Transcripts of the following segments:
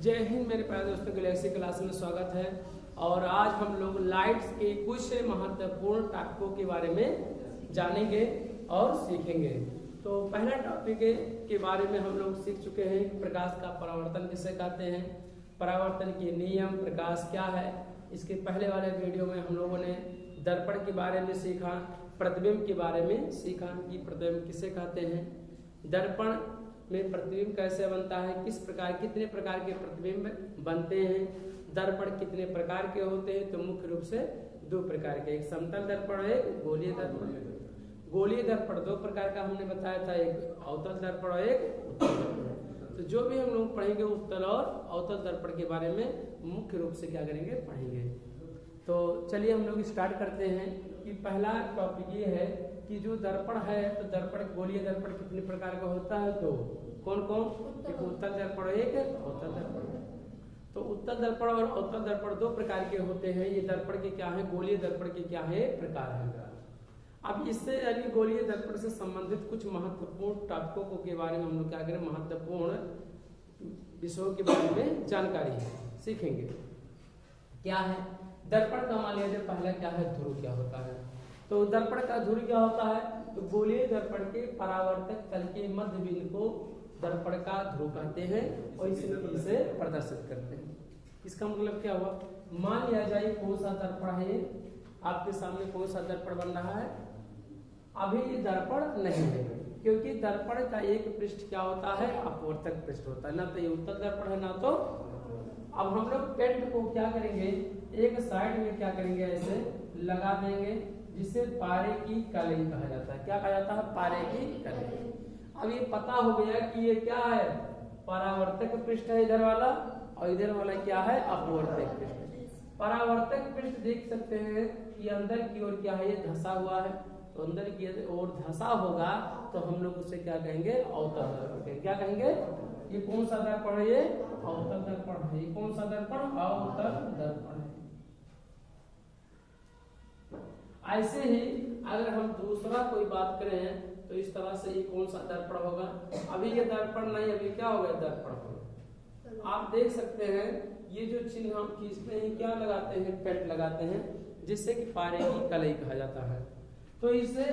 जय हिंद मेरे प्यारे दोस्तों, गैलेक्सी क्लास में स्वागत है। और आज हम लोग लाइट्स के कुछ महत्वपूर्ण टॉपिकों के बारे में जानेंगे और सीखेंगे। तो पहला टॉपिक के बारे में हम लोग सीख चुके हैं कि प्रकाश का परावर्तन किसे कहते हैं, परावर्तन के नियम, प्रकाश क्या है। इसके पहले वाले वीडियो में हम लोगों ने दर्पण के बारे में सीखा, प्रतिबिंब के बारे में सीखा कि प्रतिबिंब किसे कहते हैं, दर्पण में प्रतिबिंब कैसे बनता है, किस प्रकार कितने प्रकार के प्रतिबिंब बनते हैं, दर्पण कितने प्रकार के होते हैं। तो मुख्य रूप से दो प्रकार के, एक समतल दर्पण है, एक गोलीय दर्पण। गोलीय दर्पण दो प्रकार का हमने बताया था, एक अवतल दर्पण और एक उत्तल दर्पण। तो जो भी हम लोग पढ़ेंगे उत्तल और अवतल दर्पण के बारे में मुख्य रूप से क्या करेंगे, पढ़ेंगे। तो चलिए हम लोग स्टार्ट करते हैं कि पहला टॉपिक ये है कि जो दर्पण है, तो दर्पण गोलीय दर्पण कितने प्रकार का होता है, तो कौन कौन, एक उत्तल दर्पण, एक अवतल दर्पण। तो उत्तल दर्पण और अवतल दर्पण दो प्रकार के होते हैं। ये दर्पण के क्या है, गोलीय दर्पण के क्या है, प्रकार है। अब इससे यानी गोलीय दर्पण से संबंधित कुछ महत्वपूर्ण टॉपिकों के बारे में हम लोग क्या करें, महत्वपूर्ण विषयों के बारे में जानकारी सीखेंगे। क्या है दर्पण का, मान लीजिए पहला क्या है, ध्रुव क्या होता है। तो दर्पण का ध्रुव क्या होता है, तो गोलीय दर्पण के परावर्तक तल के मध्य बिंदु को दर्पण का ध्रुव कहते हैं और इसे प्रदर्शित करते हैं। इसका मतलब क्या हुआ, मान लिया जाए कौन सा दर्पण है, आपके सामने कौन सा दर्पण बन रहा है। अभी ये दर्पण नहीं है, क्योंकि दर्पण का एक पृष्ठ क्या होता है, अपवर्तक पृष्ठ होता है। ना तो ये उत्तल दर्पण है, ना तो। अब हम लोग पेंट को क्या करेंगे, एक साइड में क्या करेंगे, ऐसे लगा देंगे, जिसे पारे की कलई कहा जाता है। क्या कहा जाता है, पारे की कलई। अब ये पता हो गया कि ये क्या है, परावर्तक पृष्ठ है इधर वाला, और इधर वाला क्या है, अपवर्तक पृष्ठ। परावर्तक पृष्ठ देख सकते हैं कि अंदर की ओर क्या है, ये धंसा हुआ है। तो अंदर की ओर धंसा होगा तो हम लोग उसे क्या कहेंगे, अवतल दर्पण। क्या कहेंगे, ये कौन सा दर्पण है, ये अवतल दर्पण है। ये कौन सा दर्पण, अवतल दर्पण है। ऐसे ही अगर हम दूसरा कोई बात करें तो इस तरह से ये कौन सा दर्पण होगा। अभी ये दर्पण नहीं, अभी क्या हो गया, दर्पण होगा। आप देख सकते हैं ये जो चिन्ह हम खींचते हैं, क्या लगाते हैं, पेंट लगाते हैं, जिससे कि पारे की कलई कहा जाता है। तो इससे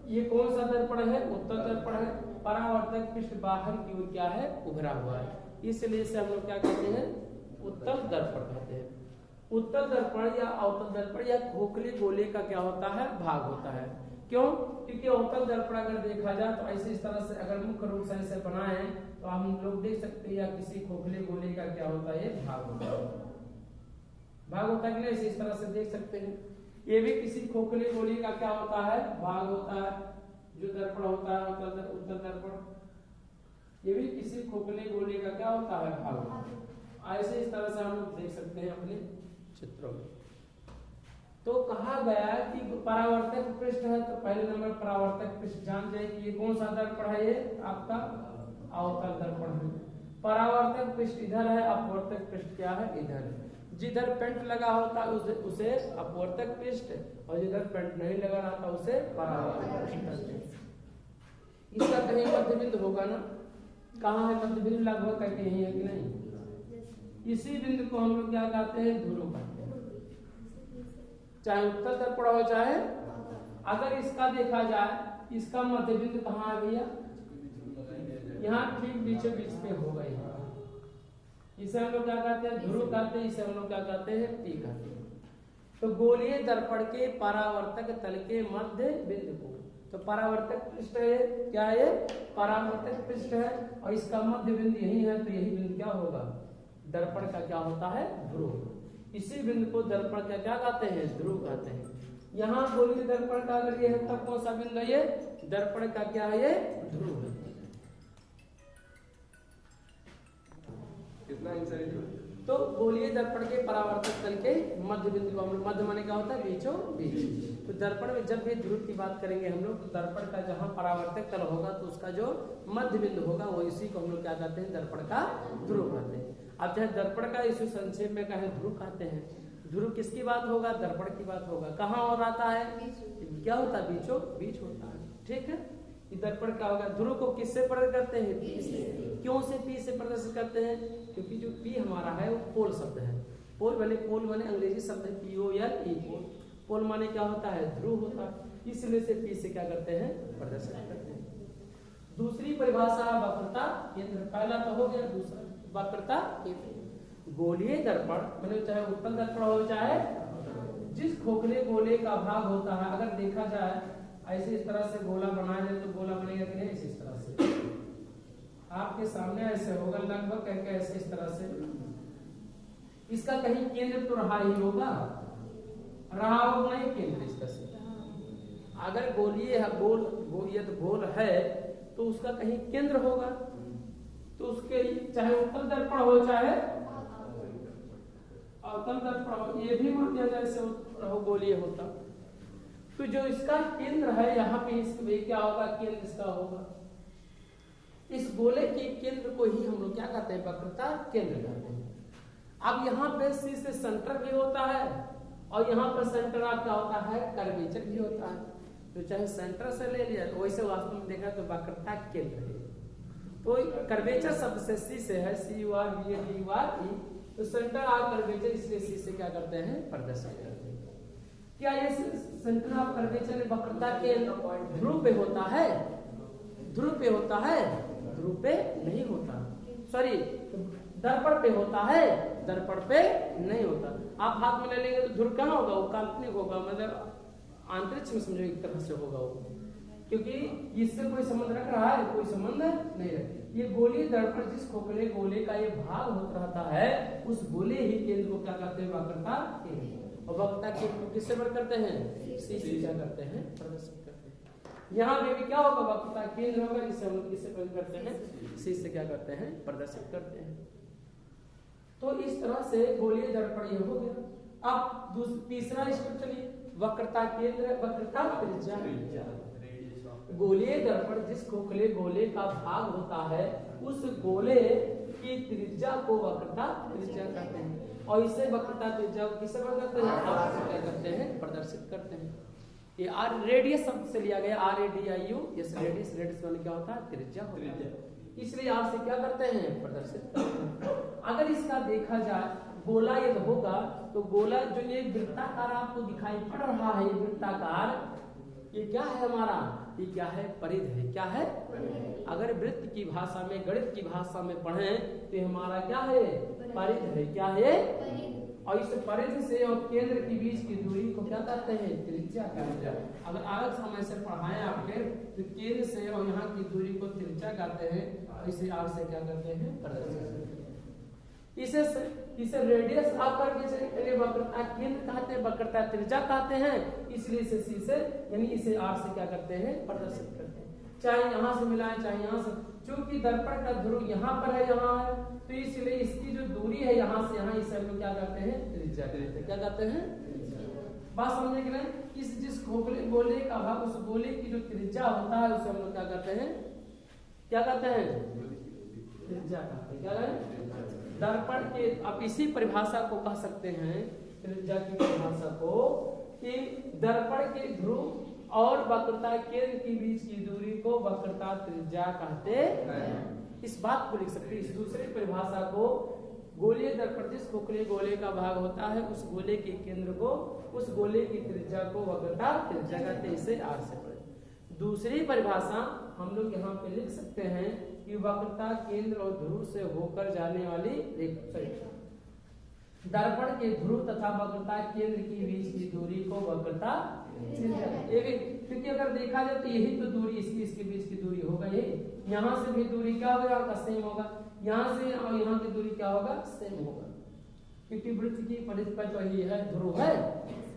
ये कौन सा दर्पण है, उत्तल दर्पण है। परावर्तक पृष्ठ बाहर की ओर क्या है, उभरा हुआ है, इसलिए इसे हम लोग क्या कहते हैं, उत्तल दर्पण कहते हैं। उत्तल दर्पण या अवतल दर्पण या खोखले गोले का क्या होता है, भाग होता है। क्यों, क्योंकि अवतल दर्पण अगर देखा जाए तो ऐसे इस तरह से अगर मुख्य रूप से ऐसे बनाए तो हम लोग देख सकते हैं, या किसी खोखले गोले का क्या होता है, भाग होता है। भाग होता है कि नहीं, इस तरह से देख सकते हैं। ये भी किसी खोखले गोले का क्या होता है, भाग होता है। जो दर्पण होता है उत्तल दर्पण, ये भी किसी खोखले गोले का क्या होता है, भाग होता है। ऐसे इस तरह से हम लोग देख सकते हैं अपने चित्रों में। तो कहा गया कि परावर्तक पृष्ठ है, तो पहले नंबर परावर्तक पृष्ठ जान जाए कि ये कौन सा दर्पण है, ये आपका अवतल दर्पण है। परावर्तक पृष्ठ इधर है, अपवर्तक पृष्ठ क्या है, इधर है। जिधर पेंट लगा होता है उसे अपवर्तक पृष्ठ, और जिधर पेंट नहीं लगा रहता उसे परावर्तक पृष्ठ। इसका कहीं मध्य बिंदु होगा ना, कहाँ है मध्य बिंदु, लगभग करके यही है कि नहीं। इसी बिंदु को हम लोग क्या कहते हैं, ध्रुव कहते हैं। चाहे उत्तल दर्पण हो चाहे, अगर इसका देखा जाए, इसका मध्य बिंदु कहाँ है भैया, यहाँ ठीक बीचों बीच पे हो गई। इसे हम लोग क्या कहते हैं, ध्रुव कहते हैं। इसे हम लोग क्या कहते हैं, पी कहते हैं। तो गोलीय दर्पण के परावर्तक तल के मध्य बिंदु को, तो परावर्तक पृष्ठ है, क्या है, परावर्तक पृष्ठ है, और इसका मध्य बिंदु यही है। तो यही बिंदु क्या होगा, दर्पण का क्या होता है, ध्रुव। इसी बिंदु को दर्पण का क्या कहते हैं, ध्रुव कहते हैं। यहाँ गोलीय दर्पण का अगर ये है, तब कौन सा बिंदु है, ये दर्पण का क्या है, ये ध्रुव है। कितना इंसाइड है? तो गोलीय दर्पण के परावर्तक तल के मध्य बिंदु को, मध्य माने क्या होता है, बीचों बीच। तो दर्पण में जब भी ध्रुव की बात करेंगे हम लोग, तो दर्पण का जहाँ परावर्तक तल होगा तो उसका जो मध्य बिंदु होगा वो इसी को हम लोग क्या कहते हैं, दर्पण का ध्रुव कहते हैं। अब चाहे दर्पण का इसी संक्षेप में कहें, ध्रुव कहते हैं। ध्रुव किसकी बात होगा, दर्पण की बात होगा। कहाँ हो रहता है, क्या होता है, बीचों बीच होता है। ठीक है, कि दर्पण क्या होगा, ध्रुव को किससे प्रदर्शित करते हैं, P से। क्यों से P से प्रदर्शित करते हैं, क्योंकि जो P हमारा है वो पोल शब्द है। पोल बने अंग्रेजी शब्द है POLE, पोल माने क्या होता है, ध्रुव होता है, इसलिए से P से क्या करते हैं, प्रदर्शित करते हैं। दूसरी परिभाषा वक्रता केंद्र, पहला तो हो गया, दूसरा वक्रता केंद्र। गोलीय दर्पण मैंने चाहे उत्तल दर्पण हो चाहे जिस खोखले गोले का भाग होता है, अगर देखा जाए ऐसे इस तरह से गोला बनाया जाए तो गोला बनेगा कि नहीं, इस तरह से आपके सामने ऐसे होगा लगभग करके ऐसे इस तरह से, इसका कहीं केंद्र तो रहा ही होगा, रहा होगा नहीं केंद्र इसका से। अगर गोलीय है गोल है तो उसका कहीं केंद्र होगा, तो उसके चाहे उत्तल दर्पण हो चाहे अवतल दर्पण हो, ये भी मान लिया जाए ऐसे गोलीय होता, तो जो इसका केंद्र है यहाँ पे इसमें क्या होगा, केंद्र इसका होगा। इस गोले के केंद्र को ही हम लोग क्या कहते हैं, वक्रता केंद्र कहते हैं। अब यहाँ पे C से सेंटर भी होता है और यहाँ पर सेंटर आपका होता है कर्वेचर भी होता है, तो चाहे सेंटर से ले लिया वैसे वास्तव में देखा तो वक्रता केंद्र है। तो कर्वेचर शब्द से C से है, CURVATE, तो सेंटर आर कर्वेचर, इसलिए C से क्या करते हैं, प्रदर्शित करते हैं। क्या ये सेंटर ऑफ कर्वेचर वक्रता के ध्रुव पे होता है, ध्रुव पे होता है, ध्रुव पे नहीं होता, सॉरी दर्पण पे होता है, दर्पण पे नहीं होता। आप हाथ में ले लेंगे तो ध्रुव कहाँ होगा, वो काल्पनिक होगा, मतलब अंतरिक्ष में समझो एक तरह से होगा वो, क्योंकि इससे कोई संबंध रख रहा है, कोई संबंध नहीं रख। ये गोलीय दर्पण जिस खोखले गोले का ये भाग होता रहता है, उस गोले ही केंद्र को क्या करते हैं, वक्रता केंद्र, और वक्रता केंद्र को किससे वर्ग करते हैं, C से क्या करते हैं, प्रदर्शित करते हैं। यहाँ पे भी क्या होगा, वक्रता केंद्र होगा, जिससे हम लोग किससे प्रदर्शित करते हैं, C से क्या करते हैं, प्रदर्शित करते हैं। तो इस तरह से गोलीय दर्पण ये हो गया। अब तीसरा स्टेप चलिए, वक्रता केंद्र, वक्रता त्रिज्या। गोलीय दर्पण जिस खोखले गोले का भाग होता है, उस गोले की त्रिज्या को वक्रता त्रिज्या कहते हैं, और इसे वक्रता त्रिज्या को किससे करते हैं, आर से क्या करते हैं, प्रदर्शित करते हैं। ये आर रेडियस शब्द से लिया गया, RADIU, इस रेडियस, रेडियस माने क्या होता है, त्रिज्या होता है, इसलिए आर से क्या करते हैं, प्रदर्शित करते हैं। अगर इसका देखा जाए गोला यदि होगा तो गोला जो ये वृत्ताकार आपको दिखाई पड़ रहा है, ये वृत्ताकार, ये क्या है हमारा, ये क्या है, परिध है, क्या है, अगर वृत्त की भाषा में, गणित की भाषा में पढ़ें तो हमारा क्या है, परिध है, क्या है, और इस परिध से और केंद्र के बीच की दूरी को क्या कहते हैं, त्रिज्या कहते हैं। अगर अलग समय से पढ़ाएं आपके तो केंद्र से और यहाँ की दूरी को त्रिज्या कहते हैं, इसे आर से क्या करते हैं, प्रदर्शित करते हैं। इसे रेडियस आकर के वक्रता केंद्र कहते हैं, वक्रता त्रिज्या कहते हैं, इसलिए इसे C से यानी इसे R से क्या करते हैं, प्रदर्शित करते हैं। चाहे यहाँ से मिलाएं चाहे यहाँ से, चूंकि दर्पण का ध्रुव यहाँ पर है, यहाँ है, तो इसलिए इसकी जो दूरी है यहाँ से यहाँ, इसे हम लोग क्या करते हैं, त्रिज्या कहते हैं, क्या कहते हैं, बात समझने के लिए। इस जिस खोखले गोले का भाग, उस गोले की जो त्रिज्या होता है उसे हम लोग क्या करते हैं, क्या कहते हैं, त्रिज्या कहते हैं, क्या कहें, दर्पण के। आप इसी परिभाषा को कह सकते हैं, त्रिज्या की परिभाषा को, कि दर्पण के ध्रुव और वक्रता केंद्र के बीच की दूरी को वक्रता त्रिज्या कहते हैं। इस बात को लिख सकते हैं, इस दूसरी परिभाषा को, गोलीय दर्पण जिस खोखले गोले का भाग होता है, उस गोले के केंद्र को, उस गोले की त्रिज्या को वक्रता त्रिज्या कहते हैं, इसे आर से पढ़े। दूसरी परिभाषा हम लोग यहाँ पे लिख सकते हैं कि वक्रता केंद्र और ध्रुव से होकर जाने वाली रेखा, दर्पण के ध्रुव तथा वक्रता केंद्र के बीच की दूरी को वक्रता त्रिज्या, क्योंकि अगर देखा जाए तो यही तो दूरी इसके बीच की दूरी होगा, यही यहाँ से भी दूरी क्या होगा, यहाँ का सेम होगा, यहाँ से और यहाँ की दूरी क्या होगा, सेम होगा, क्योंकि वृत्त की परिधि पर तो ये है, ध्रुव है।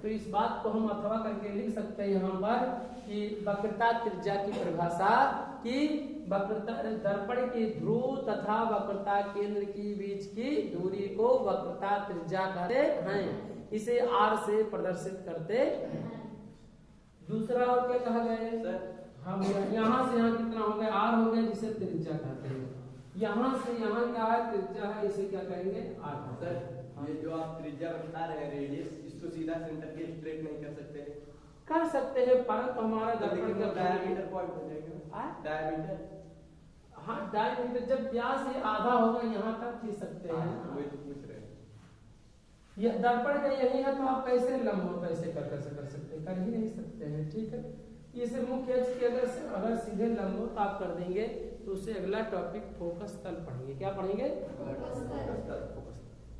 तो इस बात को हम अथवा करके लिख सकते हैं यहाँ पर कि वक्रता त्रिज्या की परिभाषा, कि वक्रता दर्पण के ध्रुव तथा वक्रता केंद्र के बीच की दूरी को वक्रता त्रिज्या कहते हैं, इसे आर से प्रदर्शित करते हैं। दूसरा और क्या कहा गया है, हम यहाँ से यहाँ कितना हो गया, आर हो गया, जिसे त्रिज्या कहते हैं। यहाँ से यहाँ क्या है, त्रिज्या है, इसे क्या कहेंगे, आर। सर ये जो आप त्रिज्या बता रहे हैं, रेडियस, इसको सीधा सेंटर के स्ट्रेट नहीं कर सकते, कर सकते हैं, परंतु हमारा दर्पण का डायमीटर पॉइंट हो जाएगा। डायमीटर, हाँ डायमीटर जब व्यास ये आधा होगा यहाँ तक खींच सकते हैं। वही तो पूछ रहे हैं। ये दर्पण का यही है, तो आप कैसे लंब कैसे कर सकते हैं, कर ही नहीं सकते हैं। ठीक है, इसे मुख्य अक्ष की अगर सीधे लंब हो तो आप कर देंगे। तो उससे अगला टॉपिक फोकस तल पढ़ेंगे। क्या पढ़ेंगे?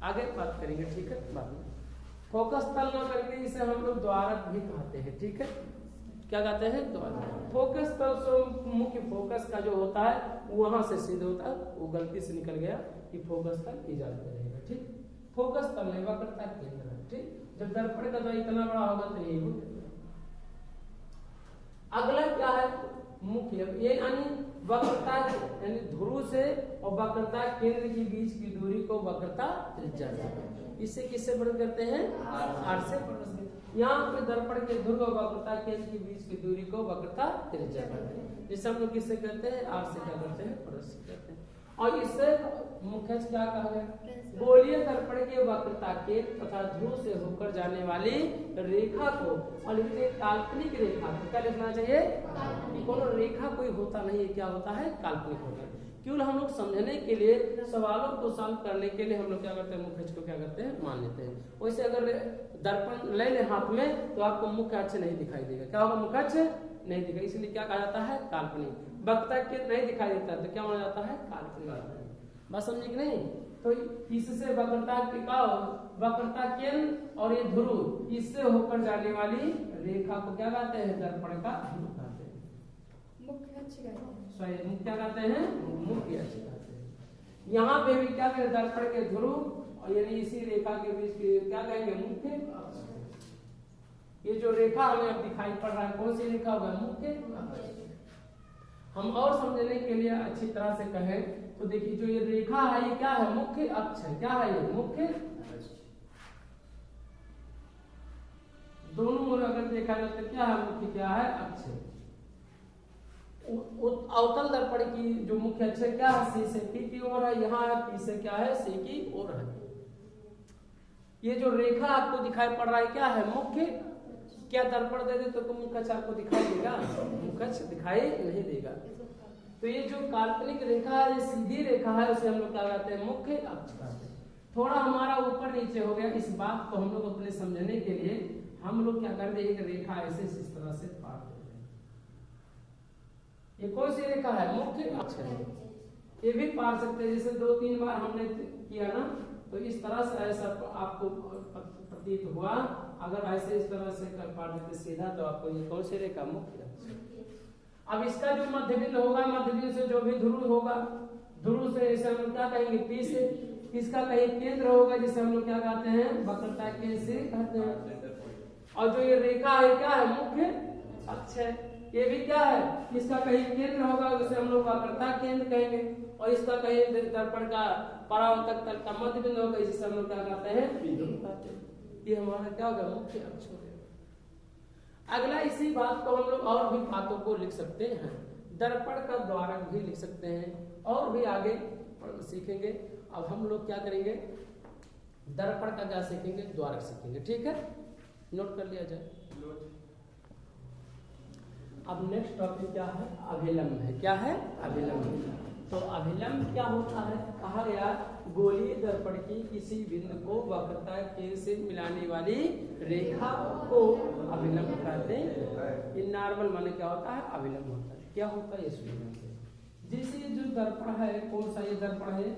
आगे बात करेंगे। ठीक है, बाद में फोकस तल ना करके इसे हम लोग द्वारक भी कहते हैं। ठीक है, क्या कहते हैं? द्वारक। फोकस तल से मुख्य फोकस का जो होता है वहां से सीधे होता है, वो गलती से निकल गया कि फोकस तल इजाद रहेगा। ठीक, फोकस तल नहीं वक्रता केंद्र है। ठीक, जब दर्पण का द्वार इतना बड़ा होगा तो यही होगा। अगला क्या है? मुख्य, ये यानी वक्रता यानी ध्रुव से और वक्रता केंद्र के बीच की दूरी को वक्रता त्रिज्या कहते हैं। इससे किससे वर्णन करते हैं? आर से वर्णन। यहाँ पे दर्पण के ध्रुव और वक्रता केंद्र के बीच की दूरी को वक्रता त्रिज्या कहते हैं। जिसे हम लोग किससे कहते हैं? आर से क्या करते हैं? प्रदर्शित करते हैं। और इससे मुख्य क्या कहा गया? गोलीय दर्पण के वक्रता केंद्र तथा ध्रुव से होकर जाने वाली रेखा को, और एक काल्पनिक रेखा को क्या लिखना चाहिए? कोनो रेखा कोई होता नहीं है, क्या होता है? काल्पनिक होता है। केवल हम लोग समझने के लिए, सवालों को सॉल्व करने के लिए हम लोग क्या करते हैं? मुख्य अक्ष को क्या करते हैं? मान लेते हैं। वैसे अगर दर्पण ले ले हाथ में तो आपको मुख्य अक्ष नहीं दिखाई देगा। क्या होगा? मुख्य अक्ष नहीं दिखाई, इसलिए क्या कहा जाता है? काल्पनिक। वक्रता केंद्र नहीं दिखाई देता तो क्या माना जाता है? काल्पनिक। बात समझे कि नहीं? तो इससे वक्रता के का वक्रता केंद्र और ये ध्रुव, इससे होकर जाने वाली रेखा को क्या कहते हैं? दर्पण का ध्रुव कहते हैं। मुख्य अक्ष कहते हैं। सही, क्या कहते हैं? मुख्य अक्ष कहते हैं। यहाँ पे भी क्या कहें? दर्पण के ध्रुव और यानी इसी रेखा के बीच की क्या कहेंगे? मुख्य अक्ष। ये जो रेखा हमें अब दिखाई पड़ रहा है, कौन सी रेखा होगा? मुख्य अक्ष। हम और समझने के लिए अच्छी तरह से कहें तो देखिए, जो ये रेखा है ये क्या है? मुख्य अक्ष है। क्या है ये? मुख्य। दोनों ओर अगर देखा जाए तो क्या है? मुख्य क्या है? अक्ष। अवतल दर्पण की जो मुख्य अक्ष है क्या है? सी से पी की ओर है। यहाँ है पी से क्या है? सी की ओर है। ये जो रेखा आपको दिखाई पड़ रहा है क्या है? मुख्य। क्या दर्पण दे दे तो मुख्य अक्ष आपको दिखाई देगा? मुख्य अक्ष दिखाई नहीं देगा। तो ये जो काल्पनिक रेखा है, ये सीधी रेखा है, उसे हम लोग क्या कहते हैं? मुख्य अक्ष कहते हैं। थोड़ा हमारा ऊपर नीचे हो गया, इस बात को हम लोग अपने समझने के लिए हम लोग क्या करते हैं? एक रेखा ऐसे इस तरह से पार देते हैं। ये कौन सी रेखा है? मुख्य अक्ष है। ये भी पार सकते हैं, जैसे 2-3 बार हमने किया ना, तो इस तरह से ऐसा आपको प्रतीत हुआ। अगर ऐसे इस तरह से कर पार देते सीधा तो आपको ये कौन सी रेखा? मुख्य अक्ष। अब इसका जो मध्य बिंदु होगा, मध्य बिंदु से जो भी ध्रुव होगा, ध्रुव से इसे हम क्या कहेंगे? पी से। इसका कहीं केंद्र होगा जिसे हम लोग क्या कहते हैं? वक्रता केंद्र से कहते हैं। और जो ये रेखा है क्या है? मुख्य अक्ष है। ये भी क्या है? इसका कहीं केंद्र होगा उसे हम लोग वक्रता केंद्र कहेंगे। और इसका कहीं दर्पण का परावर्तक तल का मध्य बिंदु होगा, जिसे हम लोग क्या कहते हैं? बिंदु कहते हैं। ये हमारा क्या होगा? मुख्य अक्ष हो गया। अगला इसी बात को हम लोग और भी बातों को लिख सकते हैं। दर्पण का द्वारक भी लिख सकते हैं और भी आगे सीखेंगे। अब हम लोग क्या करेंगे? दर्पण का क्या सीखेंगे? द्वारक सीखेंगे। ठीक है, नोट कर लिया जाए। अब नेक्स्ट टॉपिक क्या है? अभिलंब है। क्या है? अभिलंब। तो अभिलंब क्या होता है? कहा गया गोलीय दर्पण की किसी बिंदु को वक्रता केंद्र से मिलाने वाली रेखा को अभिलंब कहते हैं। ये नॉर्मल माने क्या होता है? अभिलंब होता है। क्या होता है? ये सुनिए। जैसे जो दर्पण है, कौन सा ये दर्पण है?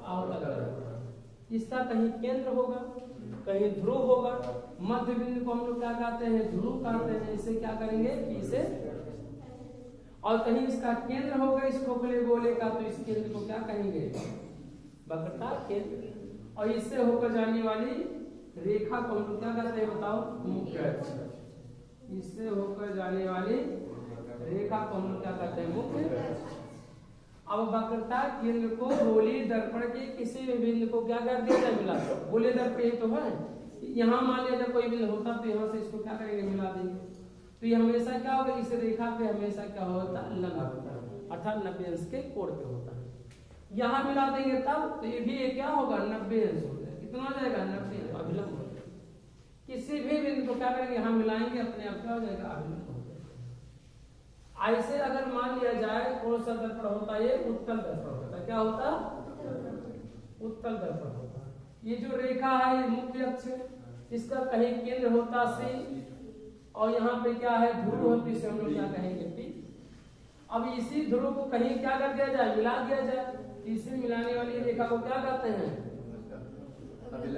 अवतल दर्पण। इसका कहीं केंद्र होगा, कहीं ध्रुव होगा। मध्य बिंदु को हम लोग क्या कहते हैं? ध्रुव कहते हैं। इसे क्या करेंगे? पी से। और कहीं इसका केंद्र होगा इस खोखले गोले का, तो इस केंद्र को क्या कहेंगे? वक्रता केंद्र। और इससे होकर जाने वाली रेखा को हम लोग क्या कहते हैं? बताओ? मुख्य अक्ष। इससे होकर जाने वाली रेखा को हम लोग क्या कहते हैं? मुख्य अक्ष। अब वक्रता केंद्र को गोलीय दर्पण के किसी भी बिंदु को क्या कर दिया जाए? मिला। गोलीय दर्पण ये तो है, यहाँ मान लिया कोई बिंदु होता तो यहाँ से इसको क्या करेंगे? मिला देंगे। तो ये हमेशा क्या होगा? इस रेखा पे हमेशा क्या होता है? लंब होता है, अर्थात 90 अंश के कोण पे होता है। यहाँ मिला देंगे तब तो ये भी क्या होगा? 90 अंश हो जाएगा। कितना हो जाएगा? 90 अभिलंब हो जाएगा। किसी भी बिंदु को क्या करेंगे हम मिलाएंगे, अपने आप क्या हो जाएगा, अभिलंब हो जाएगा। ऐसे अगर मान लिया जाए कौन सा दर्पण होता है, ये उत्तल दर्पण होता है। क्या होता, उत्तल दर्पण होता है। ये जो रेखा है ये मुख्य अक्ष है, इसका कहीं केंद्र होता C और यहाँ पे क्या है ध्रुव होती, इसे हम लोग क्या कहेंगे P। अब इसी ध्रुव को कहीं क्या कर दिया जाए, मिला दिया जाए, इसे मिलाने वाली रेखा को क्या कहते हैं,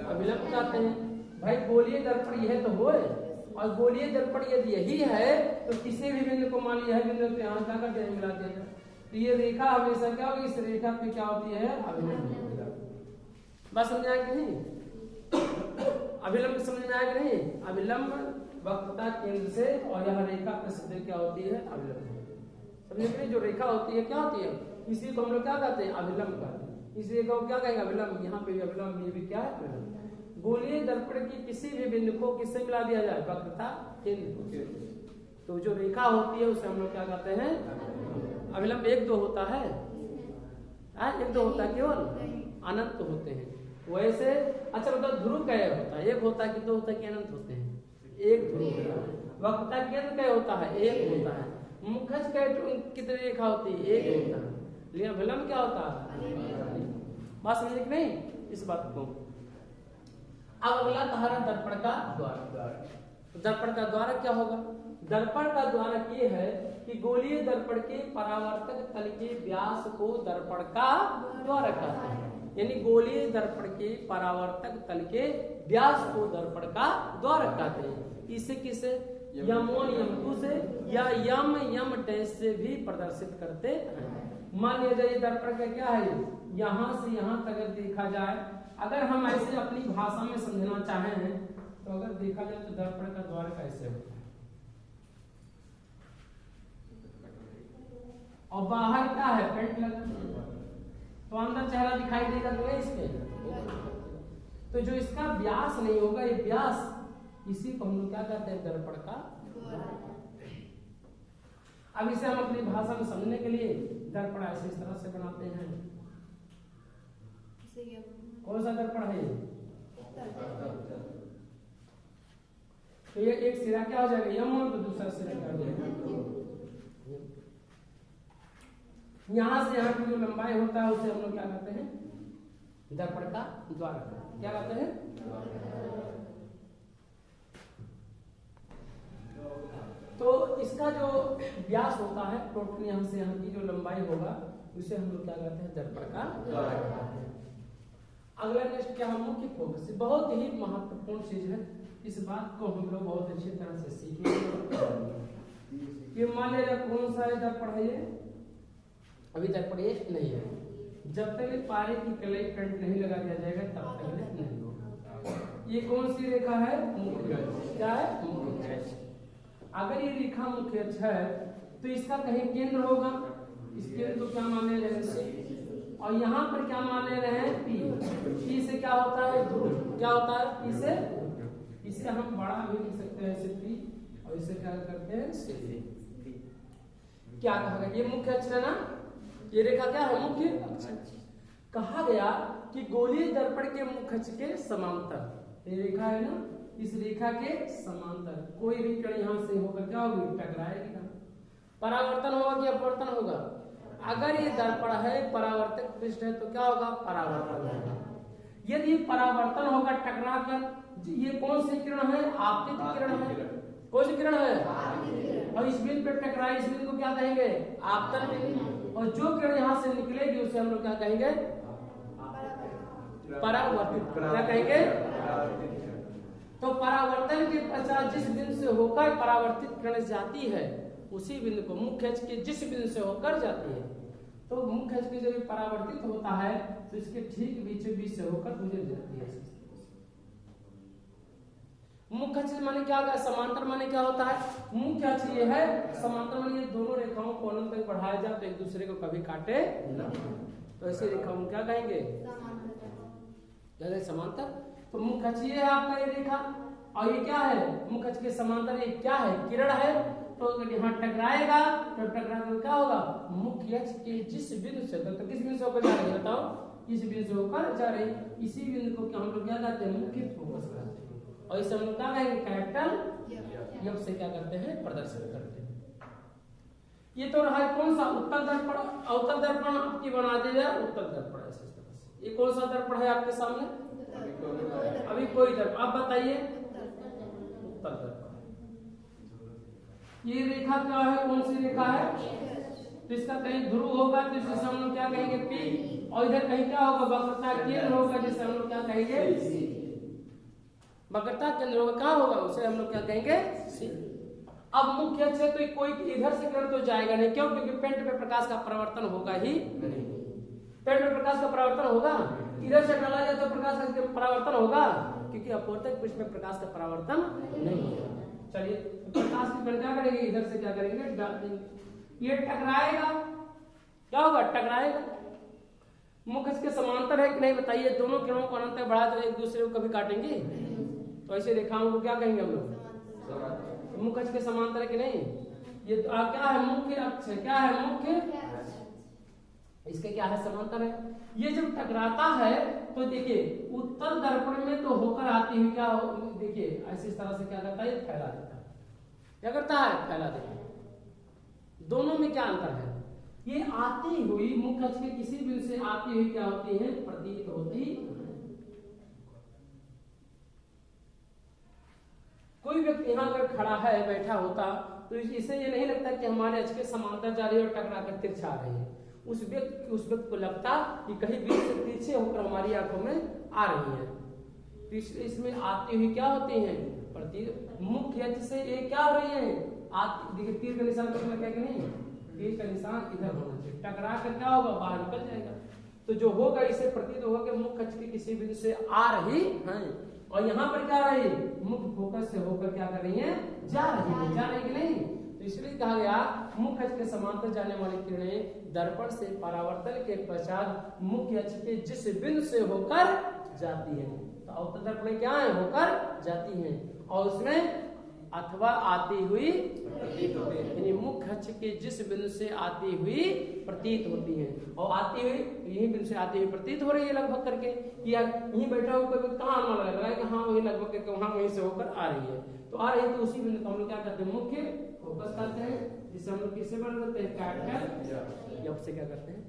अभिलंब कहते हैं। भाई गोलीय दर्पण यह तो होए, और गोलीय दर्पण यदि यही है तो किसी भी बिंदु को मान लिया है बिंदु तो यहाँ क्या कर दिया, मिला दिया जाए। तो ये रेखा हमेशा क्या होगी, इस रेखा पे क्या होती है, अभिलंब। बात समझ आया कि नहीं, अभिलंब समझ में आया कि नहीं। अभिलंब वक्रता केंद्र से और यह रेखा प्रसिद्ध क्या होती है, अभिलंब। समझे कि नहीं, जो रेखा होती है क्या होती है, इसी को हम लोग क्या कहते हैं, अभिलंब कहते हैं। इस रेखा को क्या कहेंगे, अभिलंब। यहाँ पे भी अभिलंब, ये भी क्या है, अभिलंब। गोलीय दर्पण की किसी भी बिंदु को किससे मिला दिया जाए, वक्रता केंद्र। तो जो रेखा होती है उसे हम लोग क्या कहते हैं, अभिलंब। एक दो होता है, एक दो होता है, केवल अनंत होते हैं वैसे। अच्छा मतलब ध्रुव कै होता है, एक होता है कि दो होता है कि अनंत होते हैं, एक ध्रुव होता है। वक्रता केंद्र कै होता है, एक होता है। मुखज कै कितनी रेखा होती है, एक होता है। लेकिन अभिलंब क्या होता है, बात समझे कि नहीं इस बात को। अब अगला कहा दर्पण का द्वार। दर्पण का द्वार क्या होगा, दर्पण का द्वार ये है कि गोलीय दर्पण के परावर्तक तल के व्यास को दर्पण का द्वार कहते हैं। यानी गोलीय दर्पण के परावर्तक तल के व्यास को दर्पण का द्वार कहते हैं। इसे किसे यम1 यम2 से या यम डैश से भी प्रदर्शित करते हैं। मान लिया जाए दर्पण का क्या है, यहाँ से यहाँ तक अगर देखा जाए, अगर हम ऐसे अपनी भाषा में समझना चाहें तो अगर देखा जाए तो दर्पण का द्वार कैसे होता है, और बाहर क्या है पेंट लगा, तो अंदर चेहरा दिखाई देगा तो नहीं इसमें। तो जो इसका व्यास नहीं होगा, ये व्यास, इसी को हम लोग क्या कहते हैं, दर्पण का। अब इसे हम अपनी भाषा में समझने के लिए दर्पण ऐसे इस तरह से बनाते हैं। कौन सा दर्पण है ये, तो ये एक सिरा क्या हो जाएगा यम, तो दूसरा सिरा क्या हो जाएगा। यहाँ से यहाँ की जो लंबाई होता है उसे हम लोग क्या कहते हैं, दर्पण का द्वार। क्या कहते हैं, तो इसका जो व्यास होता है टोटल यहाँ से यहाँ की जो लंबाई होगा उसे हम लोग क्या कहते हैं, दर्पण का द्वार कहते हैं। अगला नेक्स्ट क्या है, मुख्य फोकस। बहुत ही महत्वपूर्ण चीज है, इस बात को हम लोग बहुत अच्छी तरह से सीखेंगे। ये मान लिया कौन सा है दर्पण है, ये अभी दर्पण ये नहीं है। जब तक पारे की कलाई पेंट नहीं लगा दिया जाएगा तब तक नहीं होगा। ये कौन सी रेखा है, मुख्य अक्ष। क्या है, मुख्य अक्ष। अगर ये रेखा मुख्य अक्ष है तो इसका कहीं केंद्र होगा, इस केंद्र को क्या माने रहे हैं, और यहाँ पर क्या माने रहे हैं, पी से क्या होता है, ध्रुव। क्या होता है, पी से, इसे हम बड़ा भी लिख सकते हैं ऐसे पी, और इसे क्या करते हैं, क्या कहा गया, ये मुख्य अक्ष है ना, ये रेखा क्या है, मुख्य अक्ष। कहा गया कि गोलीय दर्पण के मुख्य अक्ष के समांतर, ये रेखा है ना, इस रेखा के समांतर कोई भी किरण यहाँ से होकर क्या होगी, टकराएगी ना, परावर्तन होगा कि अपवर्तन होगा। अगर ये दर्पण है परावर्तक पृष्ठ है तो क्या होगा, परावर्तन होगा। यदि परावर्तन होगा टकरा कर, ये कौन सी किरण है, आपतित किरण है। कौन सी किरण है, और इस बिंदु पर टकराए, इस बिंदु को क्या कहेंगे, आपतन बिंदु। और जो किरण यहाँ से निकलेगी उसे हम लोग क्या कहेंगे, परावर्तित। क्या कहेंगे, तो परावर्तन के पश्चात जिस बिंदु से होकर परावर्तित किरण जाती है उसी बिंदु को, मुख्य अक्ष के जिस बिंदु से होकर जाती है, तो मुख्य अक्ष के जब परावर्तित होता है तो इसके ठीक बीचों बीच से होकर गुजर जाती है। मुख्य अक्ष माने क्या होगा, समांतर माने क्या होता है, मुख्य अक्ष ये है, समांतर माने ये दोनों रेखाओं को अनंत तक बढ़ाया जाए तो एक दूसरे को कभी काटे न, तो ऐसी रेखाओं क्या कहेंगे, समांतर। तो मुख्य अक्ष ये है आपका, ये रेखा, और ये क्या है, मुख्य अक्ष के समांतर ये क्या है, किरण है। तो अगर यहाँ टकराएगा तो टकरा कर क्या होगा, मुख्य अक्ष के जिस बिंदु से, तो किस बिंदु से होकर जा रही है बताओ, इस बिंदु से होकर जा रही, इसी बिंदु को क्या हम लोग क्या कहते हैं, मुख्य फोकस कहते हैं। और इसे हम लोग क्या कहेंगे कैपिटल यफ से क्या करते हैं प्रदर्शित करते हैं। ये तो रहा कौन सा उत्तल दर्पण। अवतल दर्पण आपकी बना दी जाए उत्तल दर्पण ऐसे इस तरह से। ये कौन सा दर्पण है आपके सामने अभी कोई दर्पण। आप बताइए उत्तल दर्पण। ये रेखा क्या है कौन सी रेखा है तो इसका कहीं ध्रुव होगा तो इसे हम लोग क्या कहेंगे पी और इधर कहीं क्या होगा वक्रता केंद्र होगा जिसे हम लोग क्या कहेंगे वक्रता केंद्र होगा कहाँ होगा उसे हम लोग क्या कहेंगे सी। अब मुख्य अक्ष है तो कोई इधर से किरण तो जाएगा नहीं क्यों क्योंकि पेंट में प्रकाश का परावर्तन होगा ही नहीं। पेंट में प्रकाश का परावर्तन होगा इधर से डाला जाए तो प्रकाश का परावर्तन होगा क्योंकि अपवर्तक पृष्ठ में प्रकाश का परावर्तन नहीं होगा। चलिए प्रकाश की किरण क्या करेंगे इधर से क्या करेंगे डाल देंगे ये टकराएगा क्या होगा टकराएगा। मुख्य अक्ष के समांतर है कि नहीं बताइए दोनों किरणों को अनंत तक बढ़ा तो एक दूसरे को कभी काटेंगे तो ऐसे रेखाओं को क्या कहेंगे हम लोग मुख्य अक्ष के समांतर है कि नहीं। ये तो क्या है मुख्य अक्ष है क्या है मुख्य इसके क्या है समांतर है। ये जब टकराता है तो देखिए उत्तल दर्पण में तो होकर आती हुई क्या देखिए ऐसी तरह से क्या करता है फैला देता है क्या करता है फैला देता है। दोनों में क्या अंतर है ये आती हुई मुख्य अक्ष के किसी बिंदु से आती हुई क्या होती है प्रतीत होती। कोई व्यक्ति यहाँ अगर खड़ा है बैठा होता तो इसे ये नहीं लगता कि हमारे अक्ष के समांतर जा रही है और टकरा कर तिरछा रही है। उस व्यक्ति को लगता कि कहीं बीच से तिरछे होकर हमारी आंखों में आ रही है। इसमें आती हुई क्या होती है प्रतीत। मुख्य अक्ष से ये क्या हो रही है देखिए तीर का निशान रखना क्या कि नहीं तीर का निशान इधर होना चाहिए टकरा कर क्या होगा बाहर निकल जाएगा। तो जो होगा इसे प्रतीत होगा कि मुख्य अक्ष के किसी बिंदु से आ रही है और यहाँ पर क्या रही मुख्य फोकस से होकर क्या कर रही है जा रही कि नहीं। तो इसलिए कहा गया मुख्य अक्ष के समांतर जाने वाली किरणें दर्पण से परावर्तन के पश्चात मुख्य अक्ष के जिस बिंदु से होकर जाती है। तो अवतल दर्पण क्या है होकर जाती है और उसमें अथवा आती हुई प्रतीत होती है यानी मुख्य अक्ष के जिस बिंदु से आती हुई प्रतीत होती है और आती हुई यही बिंदु से आती हुई प्रतीत हो रही है लगभग करके कि यहीं बैठा हुआ कहाँ अनुमान लग रहा है कि हाँ वही लगभग करके वहां वहीं से होकर आ रही है। तो आ रही है तो उसी बिंदु को हम लोग क्या करते हैं मुख्य फोकस करते हैं जिसे हम लोग किससे बंद करते हैं कैपिटल यफ से क्या करते हैं।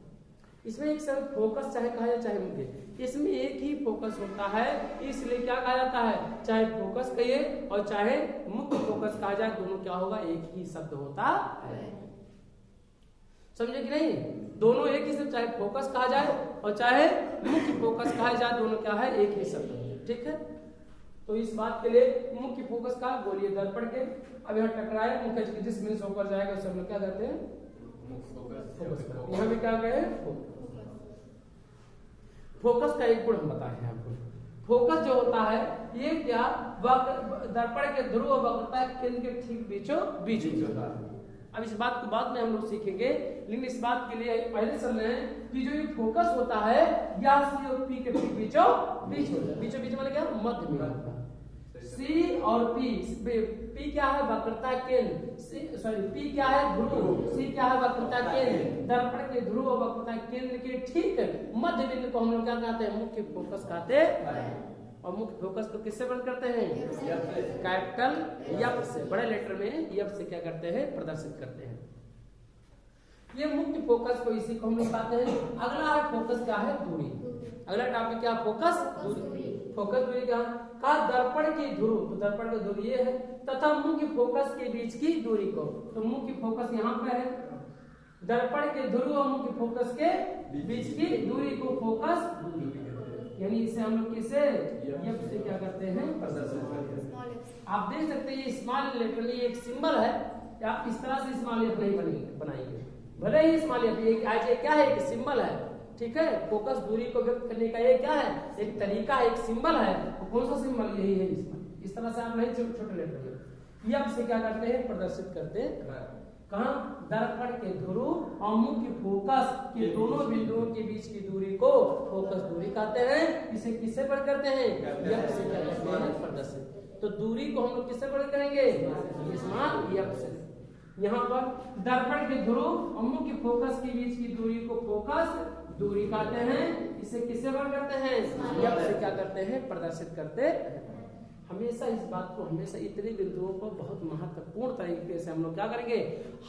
इसमें एक सब फोकस चाहे कहा जाए चाहे मुख्य इसमें एक ही फोकस होता है इसलिए क्या कहा जाता है चाहे फोकस कहिए और चाहे मुख्य फोकस कहा जाए दोनों क्या होगा एक ही शब्द होता है। समझे कि नहीं दोनों एक ही शब्द चाहे फोकस कहा जाए और चाहे मुख्य फोकस कहा जाए दोनों क्या है एक ही शब्द है। ठीक है तो इस बात के लिए मुख्य फोकस का बोलिए दर्पण के अब यहाँ टकराए मुख्य जिस बिंदु से होकर जाएगा उसे हम लोग क्या करते हैं यहाँ भी क्या गए फोकस का एक गुण हम बताए हैं आपको। फोकस जो होता है ये क्या दर्पण के ध्रुव वक्रता केंद्र के ठीक बीचों बीच होता है। अब इस बात को बाद में हम लोग सीखेंगे लेकिन इस बात के लिए पहले समझ लें कि जो ये फोकस होता है या सी और पी के ठीक बीचों बीच होता है। बीचों बीच मतलब क्या मध्य में होता है सी और पी। पी क्या है वक्रता केंद्र सॉरी पी क्या है ध्रुव सी क्या है वक्रता केंद्र दर्पण के ध्रुव वक्रता केंद्र के ठीक मध्य बिंदु को हम लोग क्या कहते हैं मुख्य फोकस कहते हैं। और मुख्य फोकस को किससे बंद करते हैं कैपिटल यफ से बड़े लेटर में यफ से क्या करते हैं प्रदर्शित करते हैं। ये मुख्य फोकस को इसी को हम लोग कहते हैं। अगला है फोकस क्या है दूरी। अगला टॉपिक क्या फोकस दूरी। फोकस दूरी क्या का दर्पण की ध्रुव तो दर्पण की दूरी ये है तथा मुख्य फोकस के बीच की दूरी को तो मुख्य फोकस यहाँ पे है दर्पण के ध्रुव और मुख्य फोकस के बीच की दूरी को फोकस दूरी यानी इसे हम लोग किसे यफ से क्या करते हैं प्रदर्शित करते हैं। आप देख सकते हैं ये स्मॉल लेटर में एक सिंबल है आप इस तरह से स्मॉल यफ नहीं बनाएंगे भले ही स्मॉल यफ आज ये क्या है एक सिंबल है। ठीक है फोकस दूरी को व्यक्त करने का ये क्या है एक तरीका है एक सिंबल है। तो कौन सा सिंबल यही है इस तरह से आप नहीं छोटे लेटर में यफ से क्या करते हैं प्रदर्शित करते हैं कहाँ दर्पण के ध्रुव और मुख्य फोकस के दोनों बिंदुओं के बीच की दूरी को फोकस दूरी कहते हैं। इसे किससे बंद करते हैं यफ से क्या करते हैं प्रदर्शित। तो दूरी को हम लोग किससे बंद करेंगे स्मॉल यफ से। यहाँ पर दर्पण के ध्रुव और मुख्य फोकस के बीच की दूरी को फोकस दूरी कहते हैं। इसे किससे बंद करते हैं यफ से क्या करते हैं प्रदर्शित करते हैं। हमेशा इस बात को, हमेशा इतने बिंदुओं को बहुत महत्वपूर्ण तरीके से हम लोग क्या करेंगे,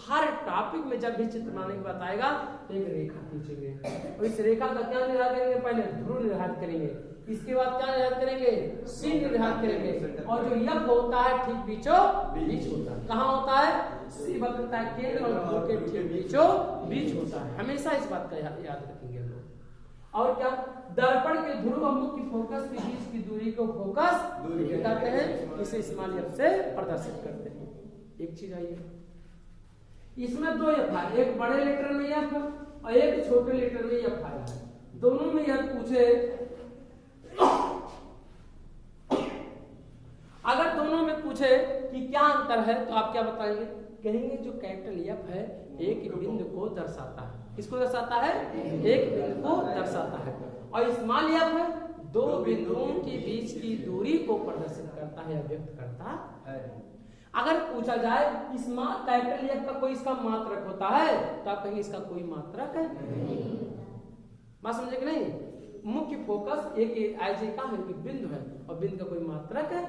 हर टॉपिक में जब भी चित्र बनाने की बात आएगा तो एक रेखा खींचेंगे और इस रेखा का क्या निर्धारित करेंगे, पहले ध्रुव निर्धारित करेंगे, इसके बाद क्या निर्धारित करेंगे, सी निर्धारित करेंगे और जो यफ होता है ठीक बीचों बीच होता है। कहाँ होता है, सी वक्रता केंद्र और ध्रुव के ठीक बीचों बीच होता है। हमेशा इस बात का याद रखेंगे हम लोग। और क्या, दर्पण के ध्रुव और मुख्य फोकस के बीच की दूरी को फोकस कहते हैं, इसे स्मॉल एफ से प्रदर्शित करते हैं। एक चीज आई है, इसमें दो एफ है, एक बड़े लेटर में एफ और एक छोटे लेटर में एफ आया है। दोनों में यह पूछे, अगर दोनों में पूछे कि क्या अंतर है तो आप क्या बताएंगे, कहेंगे जो कैपिटल एफ है एक बिंदु को दर्शाता है। किसको दर्शाता है, एक बिंदु को दर्शाता है। और स्मॉल एफ है दो बिंदुओं के बीच की दूरी को प्रदर्शित करता है या व्यक्त करता है। अगर पूछा जाए स्मॉल कैपिटल एफ का कोई इसका मात्रक होता है तो आप कहेंगे इसका कोई मात्रक है, बात समझे कि नहीं। मुख्य फोकस एक आईजे का है, एक बिंदु है और बिंदु का कोई मात्रक है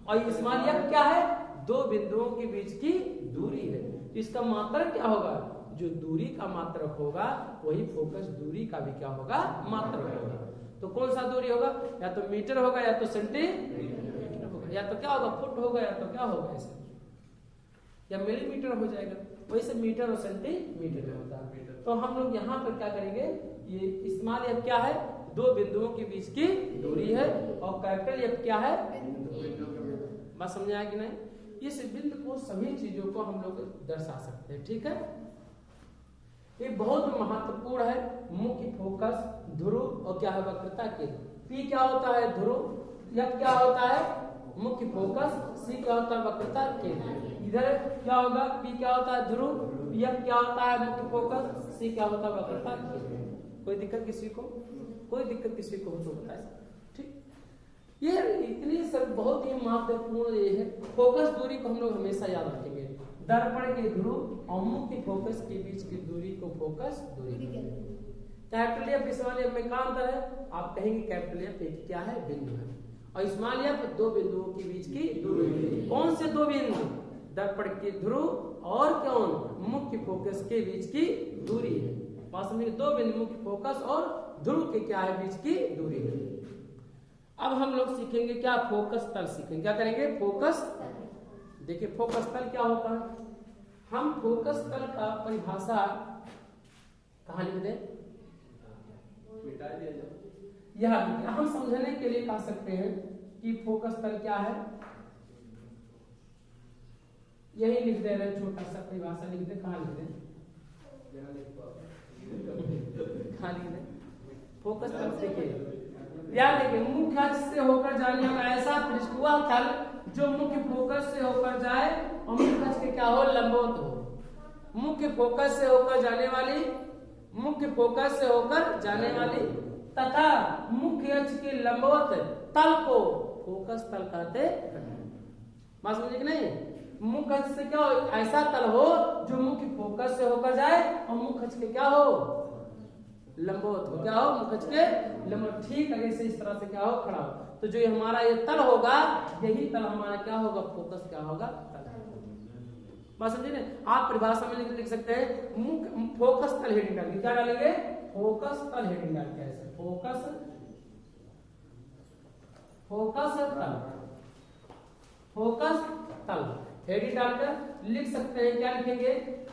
और स्मॉल एफ क्या है, दो बिंदुओं के बीच की दूरी है। तो इसका मात्रक क्या होगा, जो दूरी का मात्रक होगा वही फोकस दूरी का भी क्या होगा, मात्रक होगा। तो कौन सा दूरी होगा, या तो मीटर होगा या तो सेंटीमीटर होगा, या तो क्या होगा फुट होगा या तो क्या होगा ऐसे, या मिलीमीटर हो जाएगा। वैसे मीटर और सेंटीमीटर में होता है। तो हम लोग यहाँ पर क्या करेंगे, ये स्मॉल एफ क्या है, दो बिंदुओं के बीच की दूरी है और कैपिटल एफ क्या है, बात समझ आया कि नहीं। इस बिंदु को सभी चीजों को हम लोग दर्शा सकते हैं, ठीक है। ये बहुत महत्वपूर्ण है, मुख्य फोकस, ध्रुव और क्या है वक्रता के। पी क्या होता है, ध्रुव, एफ क्या होता है मुख्य फोकस, सी क्या होता है वक्रता के। इधर क्या होगा, पी क्या होता है ध्रुव, एफ क्या होता है मुख्य फोकस, सी क्या होता है वक्रता के। कोई दिक्कत किसी को, कोई दिक्कत किसी को हो तो बताए, ठीक। ये इतनी सब बहुत ही महत्वपूर्ण ये है, फोकस दूरी को हम लोग हमेशा याद रखेंगे। दर्पण के ध्रुव और मुख्य फोकस के बीच की दूरी को फोकस दूरी। कैपिटल एफ स्मॉल एफ में क्या अंतर है, आप कहेंगे कैपिटल एफ एक क्या है, बिंदु है और स्मॉल एफ दो बिंदुओं के बीच की दूरी। कौन से दो बिंदु, दर्पण के ध्रुव और कौन, मुख्य फोकस के बीच की दूरी है। वास्तव में दो बिंदु मुख्य फोकस और ध्रुव के क्या है बीच की दूरी है। अब हम लोग सीखेंगे क्या, फोकस तल सीखेंगे। क्या करेंगे, फोकस। देखिए फोकस तल क्या होता है, हम फोकस तल का परिभाषा कहाँ लिख दें, यह हम समझने के लिए कह सकते हैं कि फोकस तल क्या है, यही लिख दे रहे, छोटा सा परिभाषा लिख दे, कहाँ लिख दे, कहाँ लिख दे, फोकस तल। देखिए ध्यान देखिए, मुख्य अक्ष से होकर जाने वाला ऐसा पृष्ठवा तल जो मुख्य फोकस से होकर जाए और मुख्य अक्ष के क्या हो, लंबवत हो। मुख्य फोकस से होकर जाने वाली, मुख्य फोकस से होकर जाने वाली तथा मुख्य अक्ष के लंबवत तल को फोकस तल कहते हैं। बात समझे कि नहीं। मुख्य अक्ष से क्या हो, ऐसा तल हो जो मुख्य फोकस से होकर जाए और मुख्य अक्ष के क्या हो, लंबवत हो। क्या हो, मुख्य अक्ष के लंबवत, ठीक है। ऐसे इस तरह से क्या हो, खड़ा हो। तो जो हमारा ये तल होगा, यही तल हमारा क्या होगा, फोकस क्या होगा, तल। बात समझे ना। आप परिभाषा में लिख सकते हैं मुख्य फोकस तल हेडिंग डाल के, क्या डालेंगे, फोकस तल हेडिंग डाल के, ऐसे फोकस, फोकस तल, फोकस तल हेडिंग डालकर लिख सकते हैं। क्या लिखेंगे,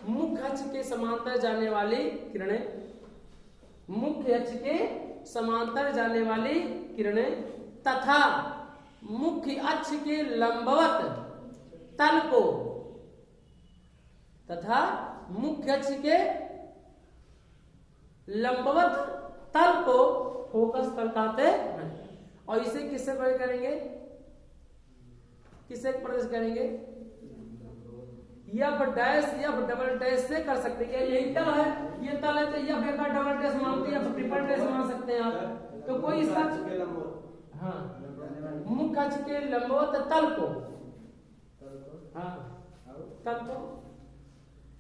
मुख्य अक्ष के समांतर जाने वाली किरणें, मुख्य अक्ष के समांतर जाने वाली किरणें तथा मुख्य अक्ष के लंबवत तल को, तथा मुख्य अक्ष के लंबवत तल को फोकस तल कहते हैं। और इसे किससे प्रदर्शित करेंगे, किससे प्रदर्शित करेंगे, F dash, F double dash से कर सकते हैं। यही तल है, ये तल है तो एफ का डबल डैश मानते हैं, एफ ट्रिपल डैश मान सकते हैं आप। तो कोई इसका, हाँ, मुख्य अक्ष के लंबवत तल को, हाँ, तल को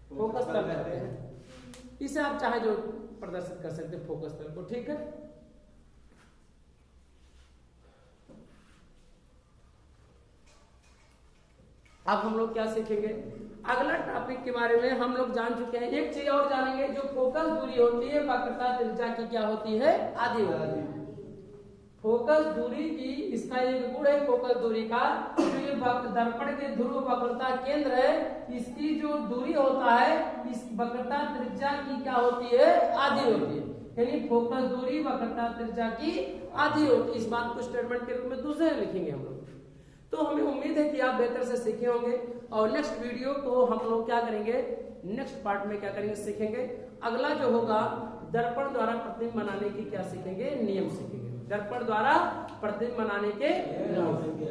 फोकस तल कहते हैं। इसे आप चाहे जो प्रदर्शित कर सकते हैं, फोकस तल को, ठीक है। अब हम लोग क्या सीखेंगे, अगला टॉपिक के बारे में हम लोग जान चुके हैं। एक चीज और जानेंगे, जो फोकस दूरी होती है वक्रता त्रिज्या की क्या होती है, आधी होती है। फोकस दूरी की इसका एक गुण है फोकस दूरी का, जो ये दर्पण के ध्रुव वक्रता केंद्र है, इसकी जो दूरी होता है इस वक्रता त्रिज्या की क्या होती है, आधी होती है। यानी फोकस दूरी वक्रता त्रिज्या की आधी होती है। इस बात को स्टेटमेंट के रूप में दूसरे लिखेंगे हम लोग। तो हमें उम्मीद है कि आप बेहतर से सीखे होंगे और नेक्स्ट वीडियो को हम लोग क्या करेंगे, नेक्स्ट पार्ट में क्या करेंगे, सीखेंगे। अगला जो होगा दर्पण द्वारा प्रतिबिंब बनाने की क्या सीखेंगे, नियम सीखेंगे। दर्पण द्वारा प्रतिबिंब बनाने के नियम।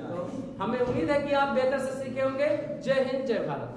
तो हमें उम्मीद है कि आप बेहतर से सीखे होंगे। जय हिंद, जय भारत।